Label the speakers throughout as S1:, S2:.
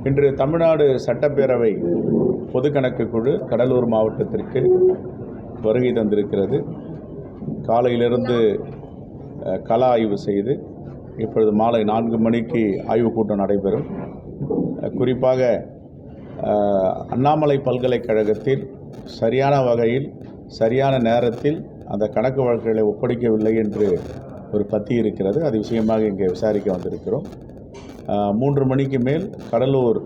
S1: இன்று தமிழ்நாடு சட்டப்பேரவை பொதுக்கணக்கு குழு கடலூர் மாவட்டத்திற்கு வருகை தந்திருக்கிறது. காலையிலிருந்து கள ஆய்வு செய்து இப்பொழுது மாலை 4 மணிக்கு ஆய்வுக் கூட்டம் நடைபெறும். குறிப்பாக அண்ணாமலை பல்கலைக்கழகத்தில் சரியான வகையில் சரியான நேரத்தில் அந்த கணக்கு வழக்குகளை ஒப்படைக்கவில்லை என்று ஒரு பத்தி இருக்கிறது. அது விஷயமாக இங்கே விசாரிக்க வந்திருக்கிறோம். 3 மணிக்கு மேல் கடலூர்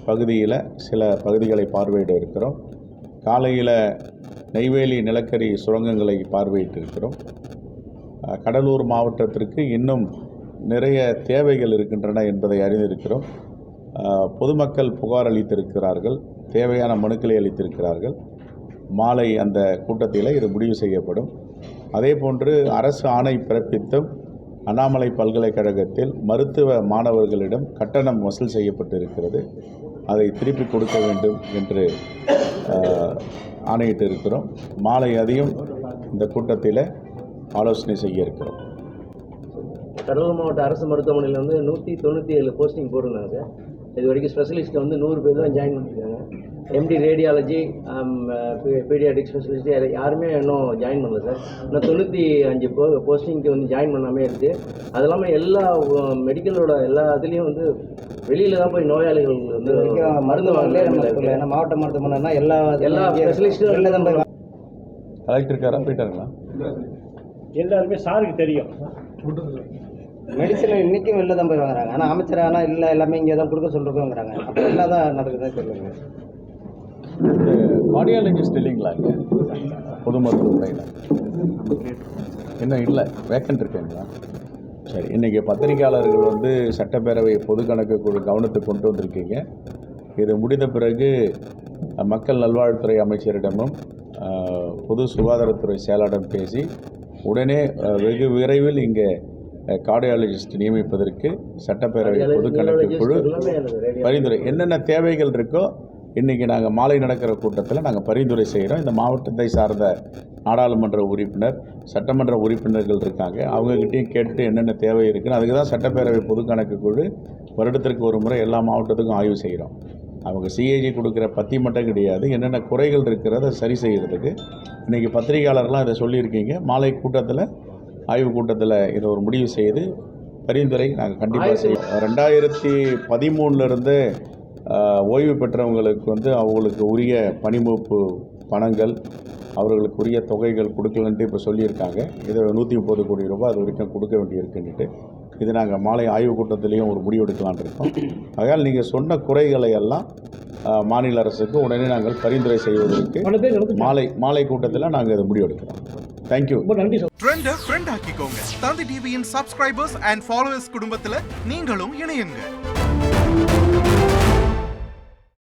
S1: பகுதியில் சில பகுதிகளை பார்வையிட இருக்கிறோம். காலையில் நெய்வேலி நிலக்கரி சுரங்கங்களை பார்வையிட்டு இருக்கிறோம். கடலூர் மாவட்டத்திற்கு இன்னும் நிறைய தேவைகள் இருக்கின்றன என்பதை அறிந்திருக்கிறோம். பொதுமக்கள் புகார் அளித்திருக்கிறார்கள், தேவையான மனுக்களை அளித்திருக்கிறார்கள். மாலை அந்த கூட்டத்தில் இது முடிவு செய்யப்படும். அதேபோன்று அரசு ஆணை பிறப்பித்தும் அண்ணாமலை பல்கலைக்கழகத்தில் மருத்துவ மாணவர்களிடம் கட்டணம் வசூல் செய்யப்பட்டிருக்கிறது. அதை திருப்பி கொடுக்க வேண்டும் என்று ஆணையிட்டு இருக்கிறோம். மாலை அதையும் இந்த கூட்டத்தில் ஆலோசனை செய்ய இருக்கிறோம்.
S2: கடலூர் மாவட்ட அரசு மருத்துவமனையில் வந்து 197 போஸ்டிங் போட்டிருந்தாங்க. இது வரைக்கும் ஸ்பெஷலிஸ்ட்டை வந்து 100 பேர் தான் ஜாயின் பண்ணியிருக்காங்க. எம்டி ரேடியாலஜி, பீடியாட்ரிக் ஸ்பெஷலிஸ்ட் யாருமே இன்னும் ஜாயின் பண்ணல சார். இன்னும் 95 போஸ்டிங்க்கு வந்து ஜாயின் பண்ணாமே இருக்குது. அது இல்லாமல் எல்லா மெடிக்கலோட எல்லா இதுலேயும் வந்து வெளியில் தான் போய் நோயாளிகள் வந்து மருந்து வாங்கல. ஏன்னா மாவட்ட மருத்துவமனைனா எல்லா ஸ்பெஷலிஸ்ட்டும் வெளில தான் போய்
S1: கலெக்டருக்காரா போயிட்டாங்களா?
S2: எல்லாருமே சாருக்கு தெரியும். மெடிசன் இன்றைக்கும் வெளில தான் போய் வாங்குறாங்க. ஆனால் அமைச்சர் ஆனால் இல்லை எல்லாமே இங்கே தான் கொடுக்க சொல்லிருக்கோங்கிறாங்க. அப்போ எல்லாம் தான் நடக்குதுதான் தெரியல.
S1: கார்டியாலஜிஸ்ட் இல்லைங்களா இங்கே பொது மருத்துவமனையில்? இன்னும் இல்லை, வேக்கன்ட் இருக்குங்களா? சரி, இன்றைக்கி பத்திரிகையாளர்கள் வந்து சட்டப்பேரவை பொது கணக்கு குழு கவனத்துக்கு கொண்டு வந்திருக்கீங்க. இது முடிந்த பிறகு மக்கள் நல்வாழ்வுத்துறை அமைச்சரிடமும் பொது சுகாதாரத்துறை செயலாளரிடம் பேசி உடனே வெகு விரைவில் இங்கே கார்டியாலஜிஸ்ட் நியமிப்பதற்கு சட்டப்பேரவை பொது கணக்கு குழு பரிந்துரை என்னென்ன தேவைகள் இருக்கோ இன்றைக்கி நாங்கள் மாலை நடக்கிற கூட்டத்தில் நாங்கள் பரிந்துரை செய்கிறோம். இந்த மாவட்டத்தை சார்ந்த நாடாளுமன்ற உறுப்பினர், சட்டமன்ற உறுப்பினர்கள் இருக்காங்க. அவங்கக்கிட்டையும் கேட்டு என்னென்ன தேவை இருக்குன்னு அதுக்கு தான் சட்டப்பேரவை பொது கணக்கு குழு வருடத்திற்கு ஒரு முறை எல்லா மாவட்டத்துக்கும் ஆய்வு செய்கிறோம். அவங்க சிஏஜி கொடுக்குற பத்தி மட்டும் கிடையாது, என்னென்ன குறைகள் இருக்கிறத சரி செய்கிறதுக்கு இன்றைக்கி பத்திரிகையாளர்லாம் இதை சொல்லியிருக்கீங்க. மாலை கூட்டத்தில் ஆய்வு கூட்டத்தில் இதை ஒரு முடிவு செய்து பரிந்துரை நாங்கள் கண்டிப்பாக செய்வோம். 2013 ஓய்வு பெற்றவங்களுக்கு வந்து அவங்களுக்கு உரிய பணிமூப்பு பணங்கள், அவர்களுக்கு உரிய தொகைகள் கொடுக்கலன்ட்டு இப்போ சொல்லியிருக்காங்க. இதை 130 கோடி ரூபாய் அது வரைக்கும் கொடுக்க வேண்டியிருக்குன்னுட்டு இது நாங்கள் மாலை ஆய்வு கூட்டத்திலையும் ஒரு முடிவு எடுக்கலான் இருக்கோம். ஆகையால் நீங்கள் சொன்ன குறைகளை எல்லாம் மாநில அரசுக்கு உடனே நாங்கள் பரிந்துரை செய்வதற்கு மாலை கூட்டத்தில் நாங்கள் இதை முடிவு எடுக்கிறோம். தேங்க்யூ.
S3: நன்றி சார். ஃப்ரெண்ட் ஆக்கிக்கோங்க. தந்தி டிவியின் சப்ஸ்கிரைபர்ஸ் அண்ட் ஃபாலோவர்ஸ் குடும்பத்தில் நீங்களும் இணையுங்க.